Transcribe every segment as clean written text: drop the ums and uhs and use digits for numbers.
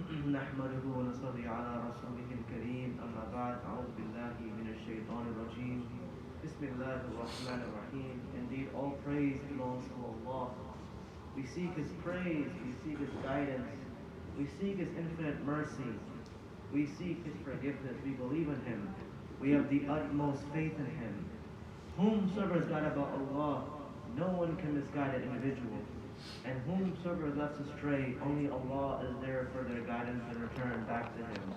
نحمده ونصلي على رسوله الكريم أما بعد أعوذ بالله من الشيطان الرجيم بسم الله الرحمن الرحيم. Indeed, all praise belongs to Allah. We seek His praise, we seek His guidance, we seek His infinite mercy, we seek His forgiveness, we believe in Him, we have the utmost faith in Him. Whomsoever is guided by Allah, no one can misguide an individual. And whomsoever is left astray, only Allah is there for their guidance and return back to Him.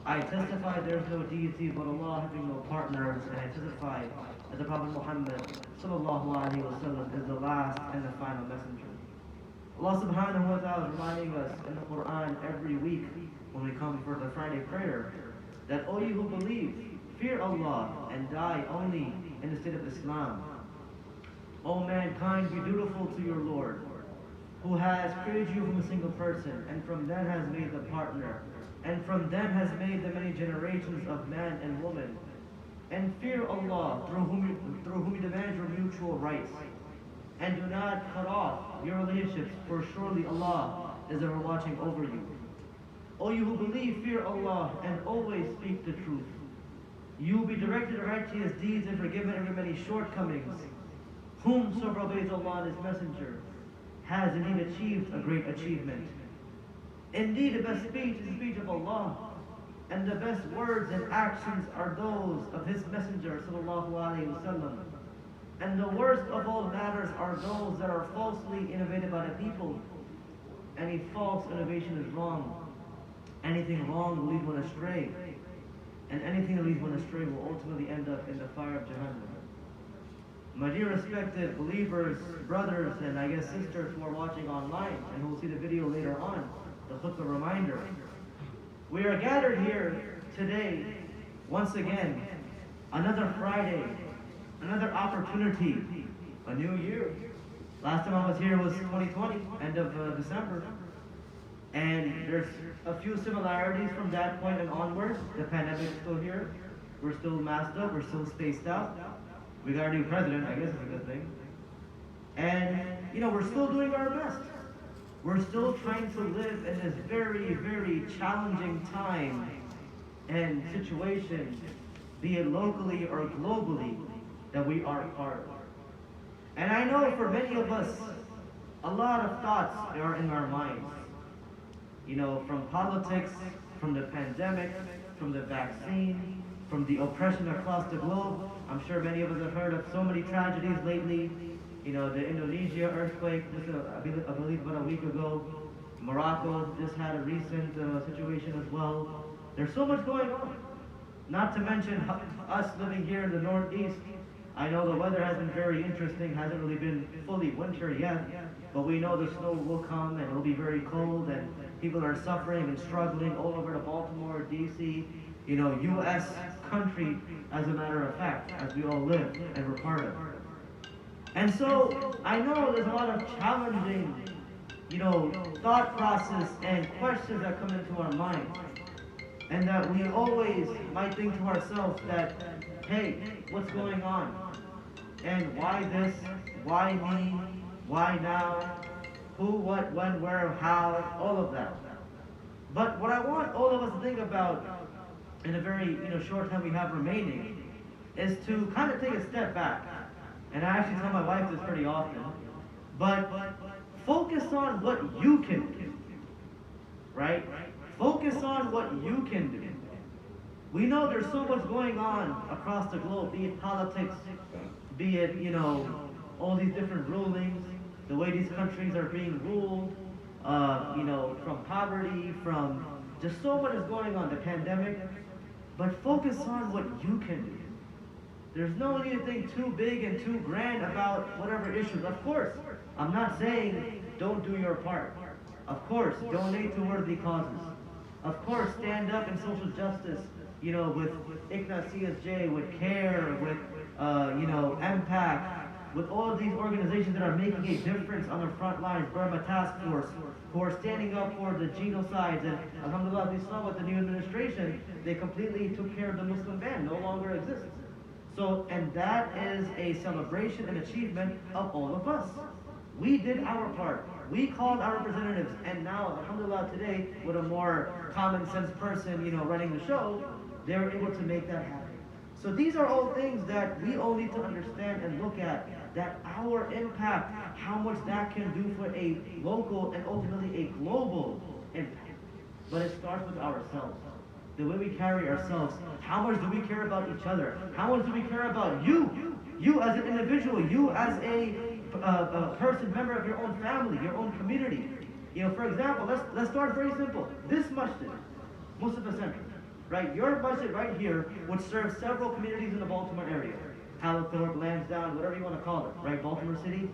I testify there is no deity but Allah, having no partners, and I testify that the Prophet Muhammad sallallahu alaihi wasallam is the last and the final messenger. Allah subhanahu wa ta'ala is reminding us in the Quran every week when we come for the Friday prayer that, O you who believe, fear Allah and die only in the state of Islam. O mankind, be dutiful to your Lord, who has created you from a single person, and from them has made the partner, and from them has made the many generations of man and woman. And fear Allah, through whom you demand your mutual rights. And do not cut off your relationships, for surely Allah is ever watching over you. O you who believe, fear Allah, and always speak the truth. You will be directed to righteous deeds and forgiven every many shortcomings. Whomsoever obeys Allah and His Messenger has indeed achieved a great achievement. Indeed, the best speech is the speech of Allah, and the best words and actions are those of His Messenger sallallahu alaihi wasallam. And the worst of all matters are those that are falsely innovated by the people. Any false innovation is wrong. Anything wrong will lead one astray. And anything that leads one astray will ultimately end up in the fire of Jahannam. My dear respected believers, brothers, and I guess sisters who are watching online and who will see the video later on, the khutbah reminder. We are gathered here today, once again, another Friday, another opportunity, a new year. Last time I was here was 2020, end of December. And there's a few similarities from that point and onward. The pandemic is still here. We're still masked up, we're still spaced out. We got our new president, I guess it's a good thing. And, we're still doing our best. We're still trying to live in this very, very challenging time and situation, be it locally or globally, that we are part of. And I know for many of us, a lot of thoughts are in our minds. From politics, from the pandemic, from the vaccine, from the oppression across the globe. I'm sure many of us have heard of so many tragedies lately. The Indonesia earthquake, I believe about a week ago. Morocco just had a recent situation as well. There's so much going on. Not to mention us living here in the Northeast. I know the weather has been very interesting, hasn't really been fully winter yet, but we know the snow will come and it'll be very cold, and people are suffering and struggling all over the Baltimore, D.C., U.S. country, as a matter of fact, as we all live and we're part of. And so, I know there's a lot of challenging, thought process and questions that come into our minds. And that we always might think to ourselves that, hey, what's going on? And why this? Why me? Why now? Who, what, when, where, how? All of that. But what I want all of us to think about in a very short time we have remaining is to kind of take a step back. And I actually tell my wife this pretty often. But focus on what you can do. Right? Focus on what you can do. We know there's so much going on across the globe, be it politics, be it, all these different rulings, the way these countries are being ruled, from poverty, from just so much is going on, the pandemic. But focus on what you can do. There's no need to think too big and too grand about whatever issues. Of course, I'm not saying don't do your part. Of course, donate to worthy causes. Of course, stand up in social justice, with ICNA, CSJ, with CARE, with, MPAC, with all of these organizations that are making a difference on the front lines, Burma Task Force, who are standing up for the genocides. And alhamdulillah, we saw with the new administration, they completely took care of the Muslim ban, no longer exists. So, and that is a celebration and achievement of all of us. We did our part. We called our representatives, and now, alhamdulillah, today, with a more common sense person, running the show, they were able to make that happen. So these are all things that we all need to understand and look at, that our impact, how much that can do for a local and ultimately a global impact. But it starts with ourselves. The way we carry ourselves. How much do we care about each other? How much do we care about you? You as an individual, you as a person, member of your own family, your own community. For example, let's start very simple. This masjid, Mustafa Center, right? Your masjid right here would serve several communities in the Baltimore area. Hallthorpe, Lansdowne, whatever you want to call it, right? Baltimore City.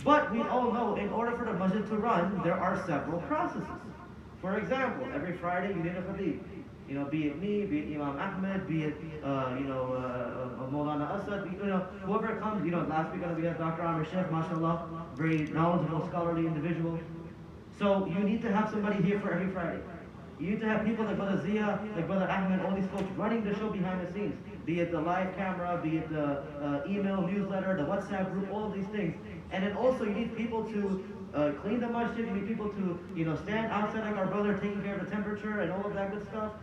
But we all know, in order for the masjid to run, there are several processes. For example, every Friday you need a KHATEEB. Be it me, be it Imam Ahmed, be it, Maulana Asad, whoever comes. Last week we had Dr. Amir Sheikh, mashallah, very knowledgeable, scholarly individual. So you need to have somebody here for every Friday. You need to have people like Brother Zia, like Brother Ahmed, all these folks running the show behind the scenes. Be it the live camera, be it the email, newsletter, the WhatsApp group, all of these things. And then also you need people to clean the masjid, you need people to, stand outside like our brother, taking care of the temperature and all of that good stuff.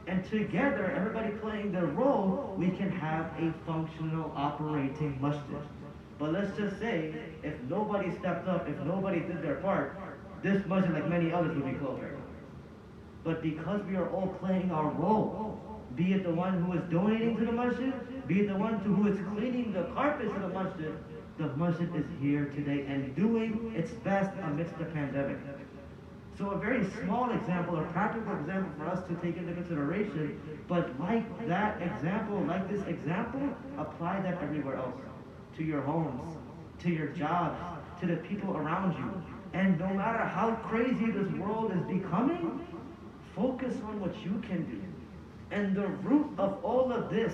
And together, everybody playing their role, we can have a functional, operating masjid. But let's just say, if nobody stepped up, if nobody did their part, this masjid, like many others, would be closed. But because we are all playing our role, be it the one who is donating to the masjid, be it the one who is cleaning the carpets of the masjid is here today and doing its best amidst the pandemic. So a very small example, a practical example for us to take into consideration, but like that example, like this example, apply that everywhere else. To your homes, to your jobs, to the people around you. And no matter how crazy this world is becoming, focus on what you can do. And the root of all of this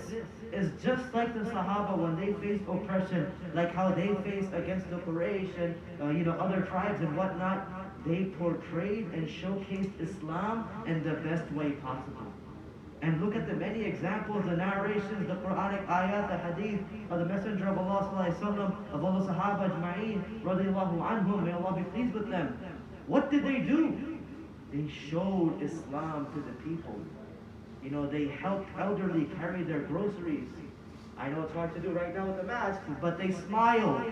is just like the Sahaba when they faced oppression, like how they faced against the Quraysh and other tribes and whatnot. They portrayed and showcased Islam in the best way possible. And look at the many examples, the narrations, the Quranic ayat, the hadith of the Messenger of Allah sallallahu alaihi wasallam, of all the Sahaba ajma'een, radiyallahu anhum, may Allah be pleased with them. What did they do? They showed Islam to the people. They helped elderly carry their groceries. I know it's hard to do right now with the mask, but they smiled.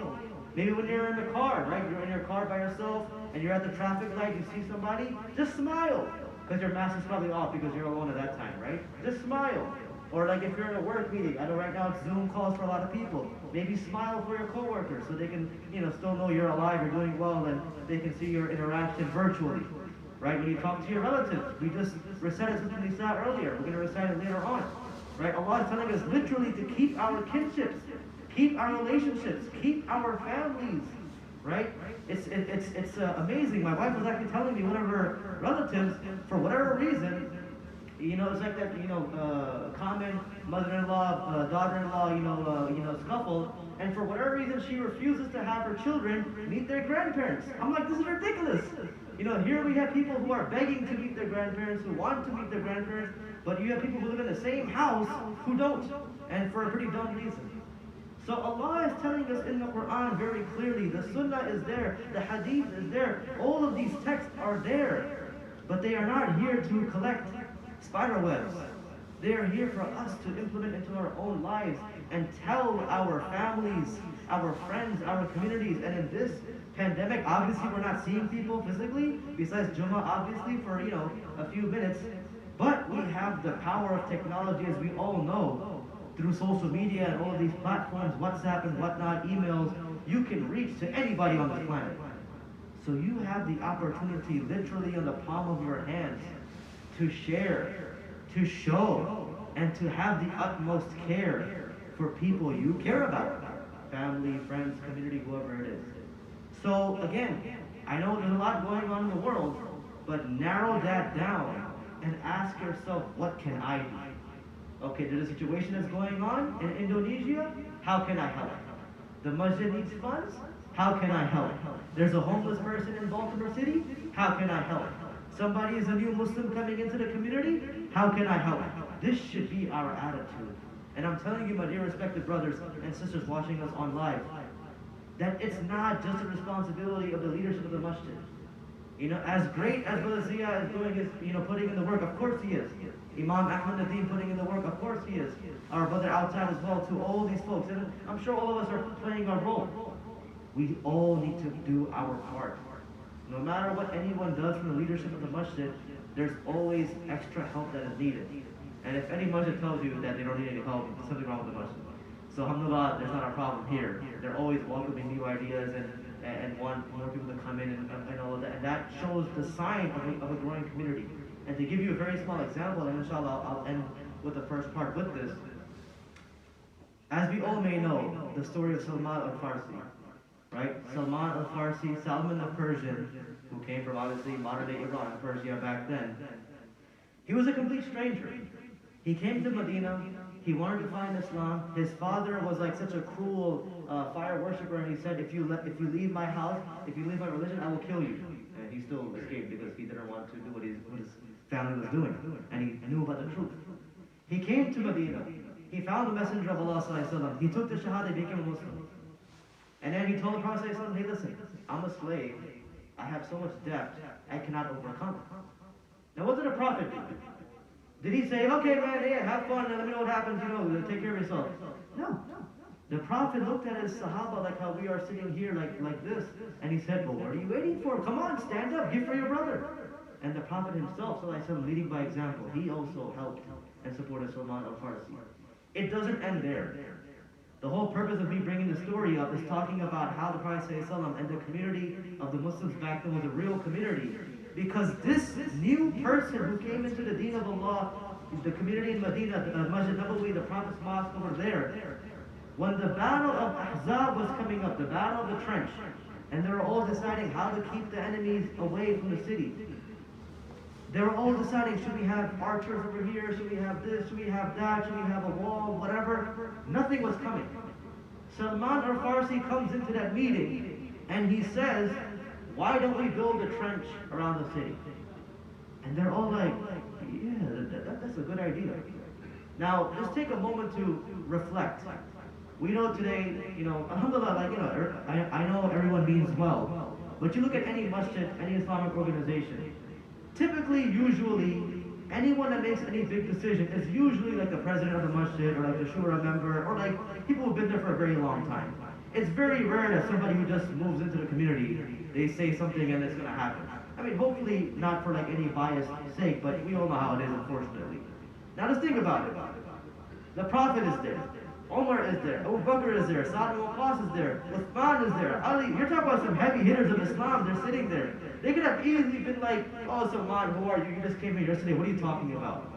Maybe when you're in the car, right? You're in your car by yourself, and you're at the traffic light, you see somebody, just smile. Because your mask is probably off because you're alone at that time, right? Just smile. Or like if you're in a work meeting, I know right now it's Zoom calls for a lot of people. Maybe smile for your coworkers so they can, still know you're alive, you're doing well, and they can see your interaction virtually. Right? When you talk to your relatives, we just recited Sister Nisa earlier. We're going to recite it later on. Right? Allah is telling us literally to keep our kinships, keep our relationships, keep our families. Right? It's amazing. My wife was actually telling me one of her relatives, for whatever reason, it's like that, common mother-in-law, daughter-in-law, scuffle. And for whatever reason, she refuses to have her children meet their grandparents. I'm like, this is ridiculous. Here we have people who are begging to meet their grandparents, who want to meet their grandparents, but you have people who live in the same house who don't, and for a pretty dumb reason. So Allah is telling us in the Quran very clearly, the Sunnah is there, the Hadith is there, all of these texts are there, but they are not here to collect spider webs. They are here for us to implement into our own lives and tell our families, our friends, our communities. And in this pandemic, obviously we're not seeing people physically, besides Jumma obviously for a few minutes, but we have the power of technology, as we all know, through social media and all of these platforms, WhatsApp and whatnot, emails. You can reach to anybody on the planet. So you have the opportunity literally in the palm of your hands to share, to show, and to have the utmost care for people you care about. Family, friends, community, whoever it is. So again, I know there's a lot going on in the world, but narrow that down and ask yourself, what can I do? Okay, there's a situation that's going on in Indonesia. How can I help? The masjid needs funds. How can I help? There's a homeless person in Baltimore City. How can I help? Somebody is a new Muslim coming into the community. How can I help? This should be our attitude. And I'm telling you, my dear respected brothers and sisters watching us on live, that it's not just the responsibility of the leadership of the masjid. As great as Brother Zia is doing his, putting in the work, of course he is. Imam Ahmed Nadeem putting in the work, of course he is. Our brother outside as well, to all these folks. And I'm sure all of us are playing our role. We all need to do our part. No matter what anyone does from the leadership of the masjid, there's always extra help that is needed. And if any masjid tells you that they don't need any help, there's something wrong with the masjid. So alhamdulillah, there's not a problem here. They're always welcoming new ideas and want more people to come in and all of that. And that shows the sign of a growing community. And to give you a very small example, and inshallah I'll end with the first part with this. As we all may know, the story of Salman al-Farsi, right? Salman al-Farsi, Salman the Persian, who came from obviously modern-day Iran, Persia back then. He was a complete stranger. He came to Medina. He wanted to find Islam. His father was like such a cruel fire worshiper, and he said, if you leave my house, if you leave my religion, I will kill you. And he still escaped because he didn't want to do what his family was doing, and he knew about the truth. He came to Medina. He found the Messenger of Allah sallallahu alaihi wasallam. He took the Shahada, became a Muslim. And then he told the Prophet sallallahu alaihi wasallam, hey, listen, I'm a slave. I have so much debt, I cannot overcome it. Now, what did the Prophet do? Did he say, okay, man, yeah, have fun, and let me know what happens, take care of yourself? No. The Prophet looked at his Sahaba like how we are sitting here like this, and he said, well, what are you waiting for? Come on, stand up, give for your brother. And the Prophet himself, sallallahu alaihi wasallam, leading by example, he also helped and supported Salman al-Farsi. It doesn't end there. The whole purpose of me bringing the story up is talking about how the Prophet ﷺ and the community of the Muslims back then was a real community. Because this new person who came into the deen of Allah, the community in Medina, the Masjid Nabawi, the Prophet's mosque over there, when the battle of Ahzab was coming up, the battle of the trench, and they were all deciding how to keep the enemies away from the city. They were all deciding, should we have archers over here, should we have this, should we have that, should we have a wall, whatever. Nothing was coming. Salman al-Farsi comes into that meeting, and he says, why don't we build a trench around the city? And they're all like, yeah, that's a good idea. Now, just take a moment to reflect. We know today, alhamdulillah, I know everyone means well, but you look at any masjid, any Islamic organization, typically, usually, anyone that makes any big decision is usually like the president of the masjid, or like the shura member, or like people who've been there for a very long time. It's very rare that somebody who just moves into the community, they say something and it's going to happen. I mean, hopefully not for like any biased sake, but we all know how it is, unfortunately. Now let's think about it. The Prophet is there. Omar is there. Abu Bakr is there. Sa'd ibn Waqqas is there. Uthman is there. Ali, you're talking about some heavy hitters of Islam. They're sitting there. They could have easily been like, oh, Salman, who are you? You just came here yesterday. What are you talking about?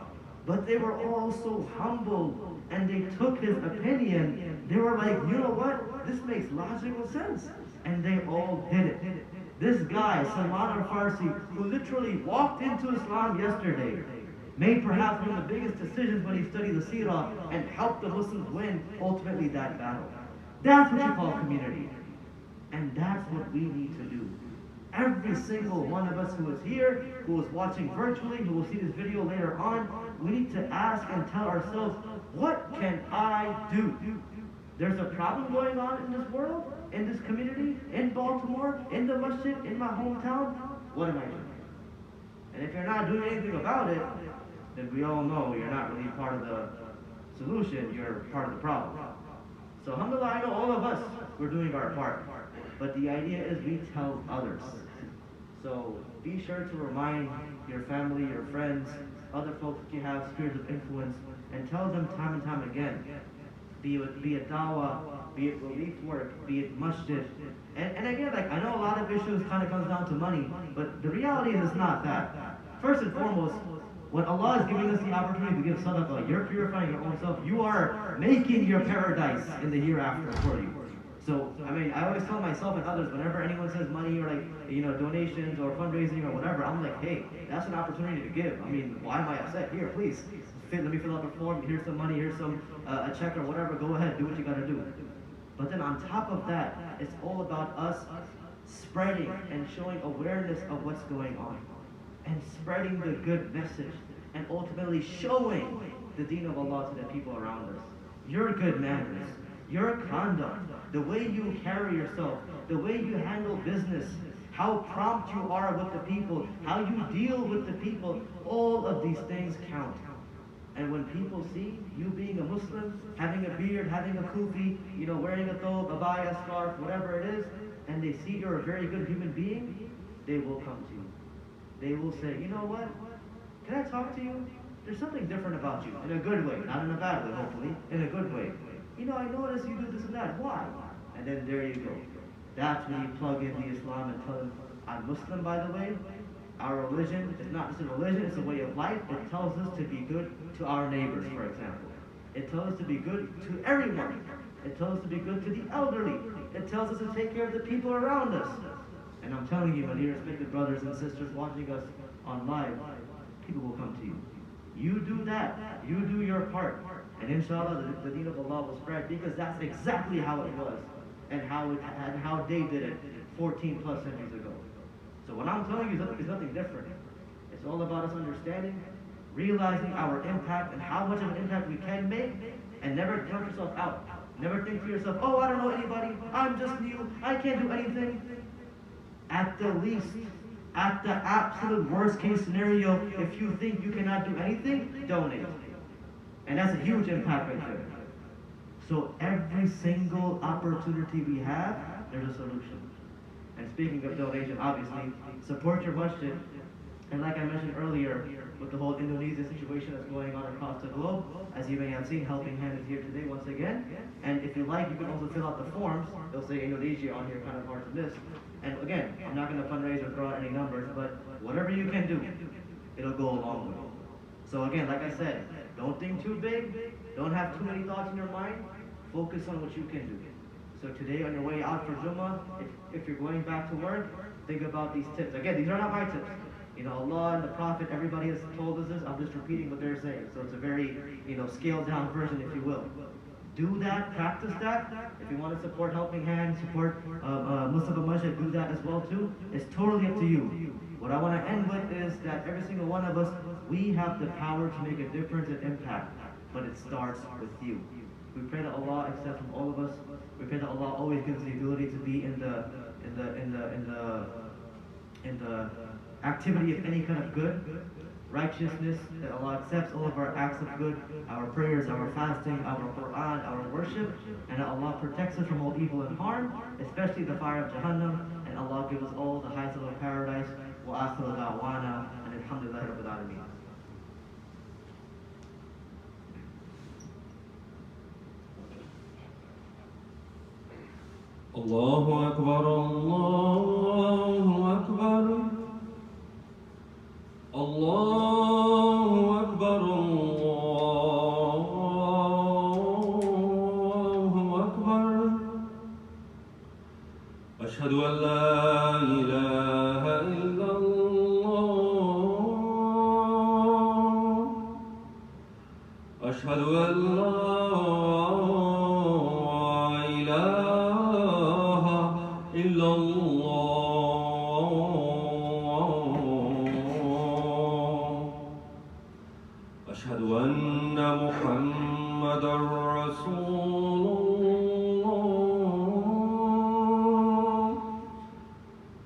But they were all so humble, and they took his opinion. They were like, you know what? This makes logical sense. And they all did it. This guy, Salman al-Farsi, who literally walked into Islam yesterday, made perhaps one of the biggest decisions when he studied the seerah and helped the Muslims win ultimately that battle. That's what you call community. And that's what we need to do. Every single one of us who is here, who is watching virtually, who will see this video later on, we need to ask and tell ourselves, what can I do? There's a problem going on in this world, in this community, in Baltimore, in the masjid, in my hometown. What am I doing? And if you're not doing anything about it, then we all know you're not really part of the solution, you're part of the problem. So alhamdulillah, I know all of us, we're doing our part. But the idea is we tell others. So be sure to remind your family, your friends, other folks that you have spheres of influence, and tell them time and time again. Be it dawah, be it relief work, be it masjid. And again, like I know a lot of issues kind of comes down to money, but the reality is it's not that. First and foremost, when Allah is giving us the opportunity to give sadaqah, you're purifying your own self. You are making your paradise in the hereafter for you. So, I mean, I always tell myself and others, whenever anyone says money or like, donations or fundraising or whatever, I'm like, hey, that's an opportunity to give. I mean, why am I upset? Here, please, let me fill out the form. Here's some money, here's some, a check or whatever. Go ahead, do what you gotta do. But then on top of that, it's all about us spreading and showing awareness of what's going on. And spreading the good message. And ultimately showing the deen of Allah to the people around us. Your good manners, Your conduct, the way you carry yourself, the way you handle business, how prompt you are with the people, how you deal with the people, all of these things count. And when people see you being a Muslim, having a beard, having a kufi, wearing a thobe, a abaya, scarf, whatever it is, and they see you're a very good human being, they will come to you. They will say, you know what? Can I talk to you? There's something different about you, in a good way, not in a bad way, hopefully, in a good way. I notice you do this and that. Why? And then there you go. That's when you plug in the Islam and tell them, I'm Muslim, by the way. Our religion is not just a religion, it's a way of life. It tells us to be good to our neighbors, for example. It tells us to be good to everyone. It tells us to be good to the elderly. It tells us to take care of the people around us. And I'm telling you, my dear respected brothers and sisters watching us on live, people will come to you. You do that. You do your part. And inshallah, the deen of Allah will spread, because that's exactly how it was and how they did it 14 plus centuries ago. So what I'm telling you is nothing different. It's all about us understanding, realizing our impact and how much of an impact we can make, and never count yourself out. Never think to yourself, oh, I don't know anybody, I'm just new, I can't do anything. At the least, at the absolute worst case scenario, if you think you cannot do anything, donate. And that's a huge impact right there. So every single opportunity we have, there's a solution. And speaking of donation, obviously, support your masjid. And like I mentioned earlier, with the whole Indonesia situation that's going on across the globe, as you may have seen, Helping Hand is here today once again. And if you like, you can also fill out the forms. They'll say Indonesia on here, kind of hard to miss. And again, I'm not going to fundraise or throw out any numbers, but whatever you can do, it'll go a long way. So again, like I said, don't think too big, don't have too many thoughts in your mind, focus on what you can do. So today on your way out for Jummah, if you're going back to work, think about these tips. Again, these are not my tips. Allah and the Prophet, everybody has told us this. I'm just repeating what they're saying. So it's a very, scaled down version, if you will. Do that, practice that. If you want to support Helping Hand, support Mustafa Masjid, do that as well too. It's totally up to you. What I want to end with is that every single one of us, we have the power to make a difference and impact, but it starts with you. We pray that Allah accepts from all of us. We pray that Allah always gives us the ability to be in the activity of any kind of good, righteousness, that Allah accepts all of our acts of good, our prayers, our fasting, our Quran, our worship, and that Allah protects us from all evil and harm, especially the fire of Jahannam, and Allah gives us all the highest level of paradise. Wa akhiru da'wana, and alhamdulillahi rabbil alameen. Allahu Akbar, Allahu Akbar, Allahu Akbar, Allahu Akbar. Ashhadu an la ilaha illallah. Ashhadu an la أشهد أن محمدًا رسول الله.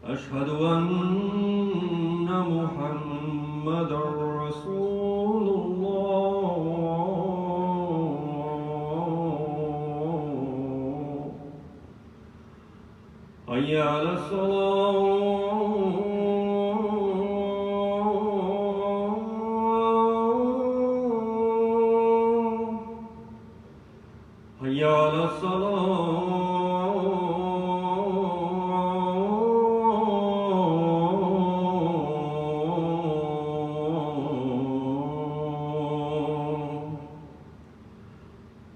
أشهد أن محمدًا رسول الله. حي على الصلاة. حي على الصلاة.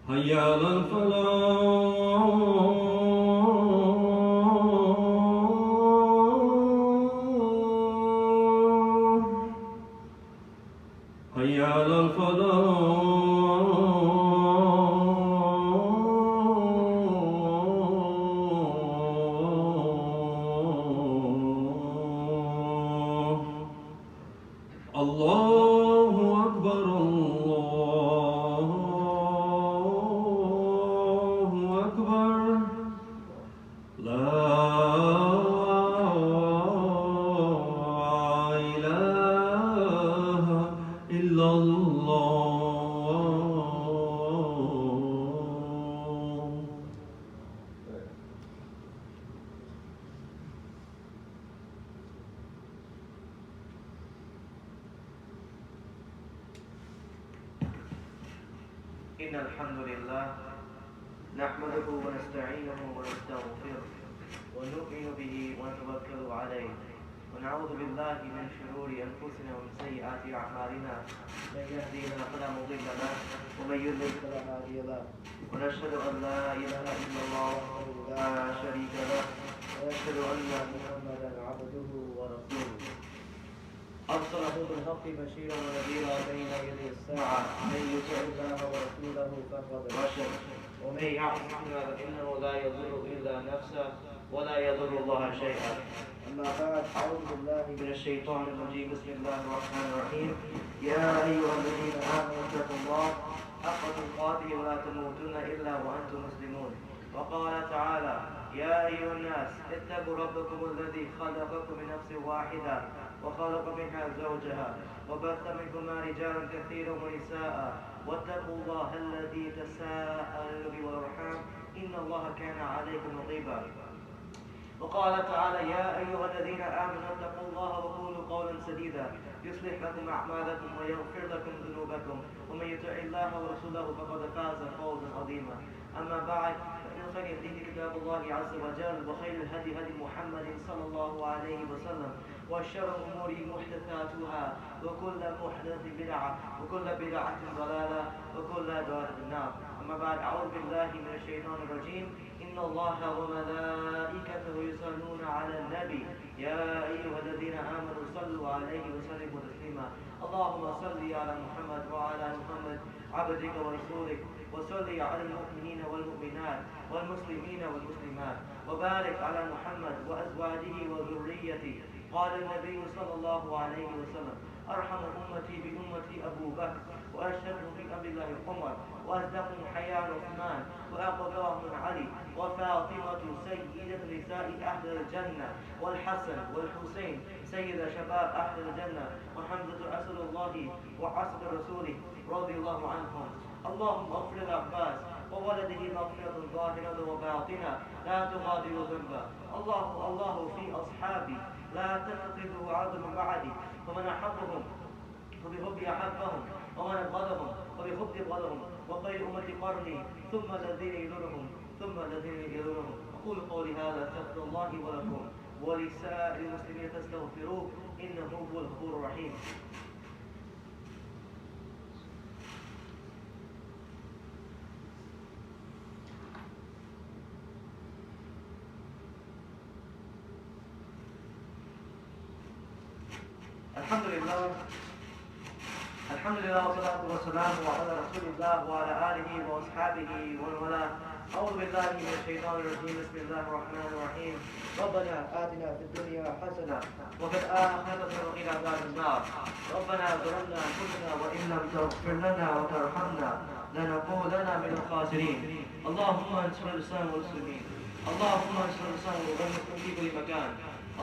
حي على الفلاح. حي على الفلاح. Allahu Akbar, Allahu إن الحمد لله نحمده ونستعينه ونستغفره ونؤمن به ونتوكل عليه ونعوذ بالله من شرور أنفسنا ومن سيئات أعمالنا من يهدينا فلا مضل له ومن يضلل فلا هادي له ونشهد أن لا إله إلا الله وحده لا شريك له ونشهد أن محمدا عبده ورسوله أرسله بالحق بشيرا ونذيرا بين يدي الساعة من يطع الله ورسوله فقد رشد ومن يعص فإنه لا يضر إلا نفسه ولا يضر الله شيئا. أما بعد أعوذ بالله من الشيطان الرجيم بسم الله الرحمن الرحيم. يا أيها الذين آمنوا اتقوا الله حق تقاته ولا تموتن إلا وأنتم مسلمون. وقال تعالى يا أيها الناس اتقوا ربكم الذي خلقكم من نفس واحدة وخلق منها زوجها وبث منهما رجالا كثيرا ونساء واتقوا الله الذي تساءلون به والأرحام إن الله كان عليكم رقيبا. وقال تعالى يا أيها الذين آمنوا اتقوا الله وقولوا قولا سديدا يصلح لكم أعمالكم ويغفر لكم ذنوبكم ومن يطع الله ورسوله فقد فاز فوزا عظيما. أما بعد فإن خير الدين كتاب الله عز وجل وخير الهدي هدي محمد صلى الله عليه وسلم وشر الأمور محدثاتها وكل محدث بدعة وكل بدعة ضلالة وكل ضلالة في النار. أما بعد أعوذ بالله من الشيطان الرجيم. إن الله وملائكته يصلون على النبي يا أيها الذين آمنوا صلوا عليه وسلموا تسليما. اللهم صل على محمد وعلى محمد عبدك ورسولك وصل على المؤمنين والمؤمنات والمسلمين والمسلمات وبارك على محمد وأزواجه وذريته. قال النبي صلى الله عليه وسلم أرحم أمتي بأمتي أبو بكر وأشهدهم في أمر الله عمر وأصدقهم حياء عثمان وأقدرهم علي وفاطمة سيدة نساء أهل الجنة والحسن والحسين سيد شباب أهل الجنة وحمزة أسد الله وعسد رسوله رضي الله عنهم. اللهم اغفر العباس وولده مغفرة ظاهرة وباطنة لا تغادر ذنبا. الله في أصحابي لا تتخذوا عرض من بعدي فمن أحبهم وبحب أحبهم ومن أبغضهم وبحب أبغضهم وخير أمتي قرني ثم الذين يلونهم ثم الذين يلونهم. أقول قولي هذا أستغفر الله ولكم ولسائر المسلمين فاستغفروه إنه هو الغفور الرحيم. الحمد لله والصلاة والسلام على رسول الله وعلى آله وأصحابه ومن والاه. أعوذ بالله من الشيطان الرجيم بسم الله الرحمن الرحيم. ربنا آتنا في الدنيا حسنة وفي الآخرة وقنا عذاب النار. ربنا ظلمنا أنفسنا وإن لم تغفر لنا وترحمنا لنكونن من الخاسرين. اللهم انصر الإسلام والمسلمين. اللهم انصر الإسلام والمسلمين في كل مكان.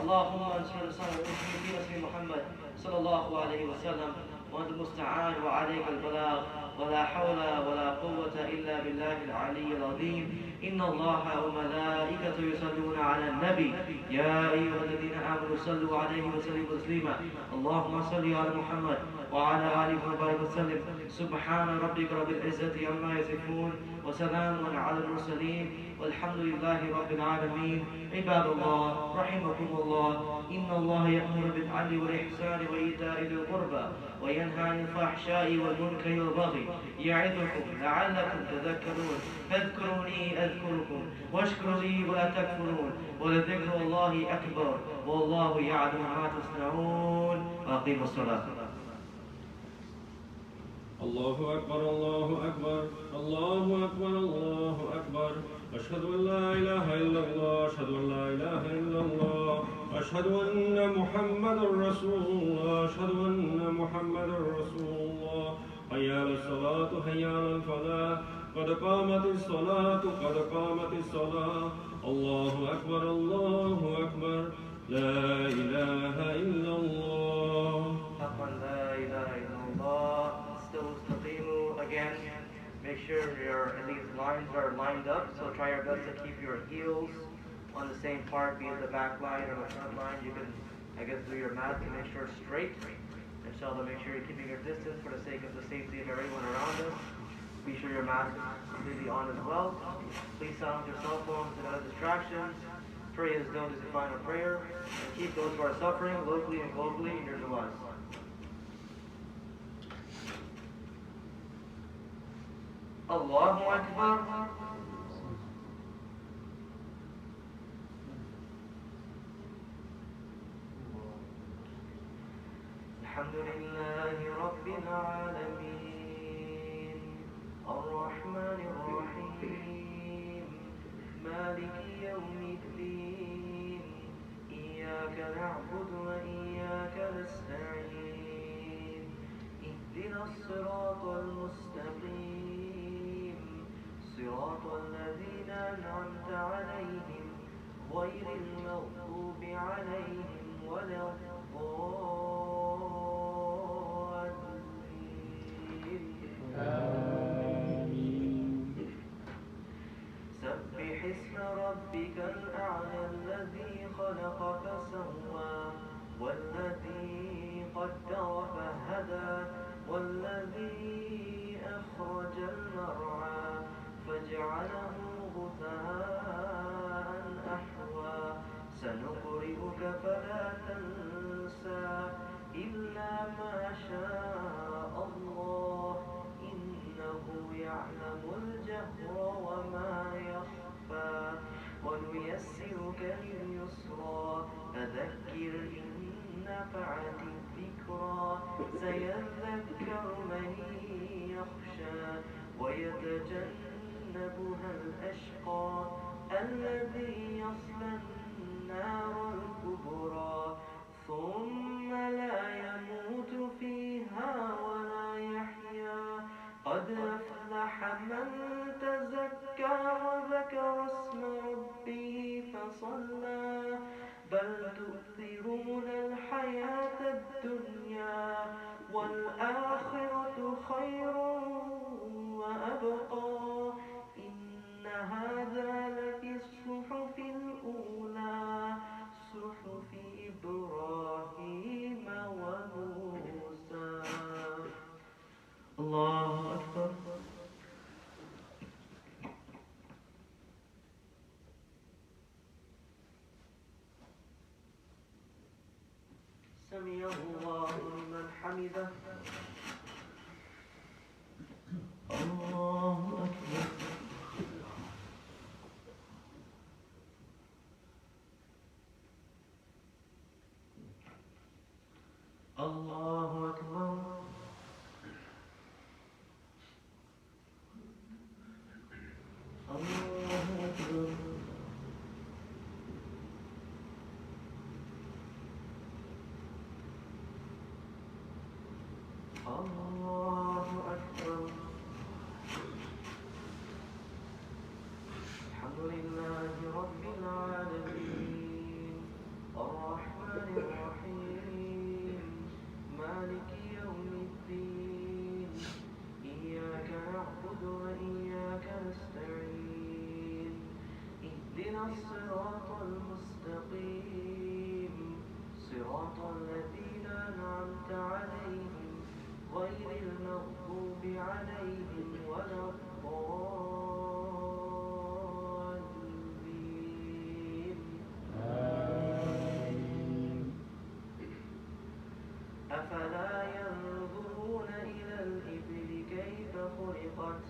اللهم انصر الإسلام والمسلمين في نصر محمد صلى الله عليه وسلم وأنت المستعان وعليك البلاغ ولا حول ولا قوة إلا بالله العلي العظيم. إن الله وملائكته يصلون على النبي يا أيها الذين آمنوا صلوا عليه وسلموا تسليما. اللهم صل على محمد وعلى آله وبارك وسلم. سبحان ربك رب العزة عما يصفون وسلام على المرسلين والحمد لله رب العالمين. عباد الله رحمكم الله. إن الله يأمر بالعدل والإحسان وإيتاء ذي القربى وينهى عن الفحشاء والمنكر والبغي يعظكم لعلكم تذكرون. فاذكروني أذكركم واشكروا لي ولا تكفرون ولذكر الله أكبر والله يعلم ما تصنعون. وأقيموا الصلاة. الله أكبر الله أكبر الله أكبر الله أكبر. أشهد أن لا إله إلا الله أشهد أن لا إله إلا الله أشهد أن محمدا رسول الله أشهد أن محمدا رسول الله. حي على الصلاة حي على الفلاح قد قامت الصلاة قد قامت الصلاة. الله أكبر الله أكبر لا إله إلا الله. حقا لا إله إلا الله. Still استقيموا. Again, make sure these lines are lined up, so try your best to keep your heels on the same part, be it the back line or the front line. You can, I guess, do your math to make sure it's straight. Inshallah, make sure you're keeping your distance for the sake of the safety of everyone around us. Be sure your mask is completely on as well. Please silence your cell phones and other distractions. Pray as though this is a final prayer. And keep those who are suffering locally and globally in your du'as. Allahu Akbar. Alhamdulillahi Rabbil Alameen. Ar-Rahman Ar-Rahim. Maliki Yawmiddin. Iyaka na'budu wa iyaka nasta'in. Ihdina as-sirata al-mustaqim. Sirata alladhina an'amta alayhim. غير المغضوب عليهم ولا الضالين. سبح اسم ربك الأعلى الذي خلق فسوى والذي قدر فهدى والذي أخرج المرعى فجعله غثاء أحوى سنقرئك فلا تنسى إلا ما شاء الله إنه يعلم الجهر وما يخفى ونيسرك لليسرى فذكر إن نفعت الذكرى سيذكر من يخشى ويتجنبها الأشقى الذي يصلى النار الكبرى ثم لا يموت فيها ولا يحيا قد أفلح من تزكى وذكر اسم ربه فصلى بل تؤثرون الحياة الدنيا والآخرة خير وأبقى إن هذا لفي الصحف الأولى صحف إبراهيم وموسى. الله أكبر. سمع الله لمن حمده. الله أكبر. الله أكبر. الله أكبر. الله أكبر. الحمد لله رب العالمين الرحمن الرحيم مالك يوم الدين إياك نعبد وإياك نستعين اهدنا الصراط المستقيم صراط الذين أنعمت عليهم غير المغضوب عليهم ولا الضالين. أفلا ينظرون إلى الإبل كيف خلقت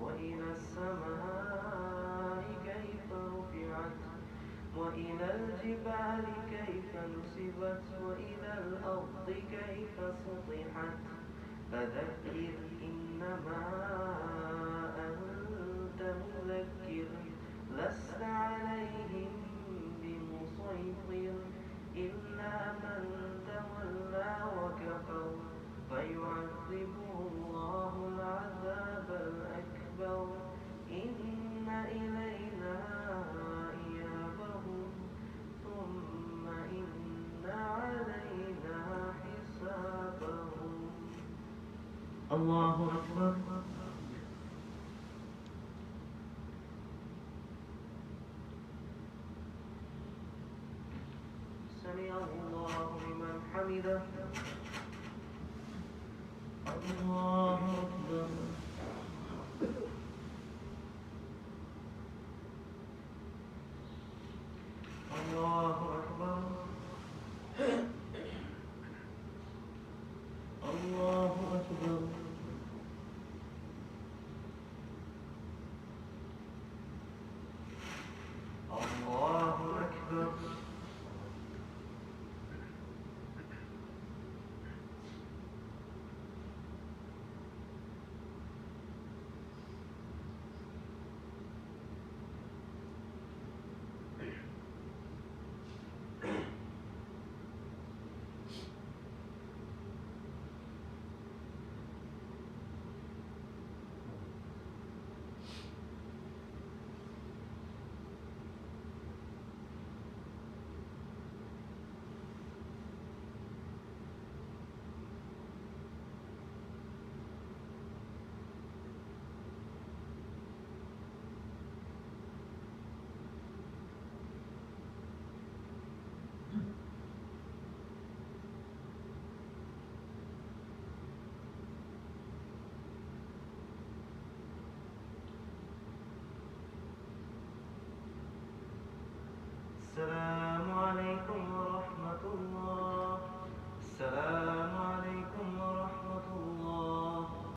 وإلى السماء كيف رفعت وإلى الجبال كيف نصبت وإلى الأرض كيف سطحت فذكر إنما أنت مذكر لست عليهم بمسيطر إلا من تولى وكفر فيعذبه الله العذاب الأكبر إن إلينا إيابهم ثم إن علينا حسابهم. الله أكبر. سمع الله لمن حمده. الله أكبر. السلام عليكم ورحمة الله. السلام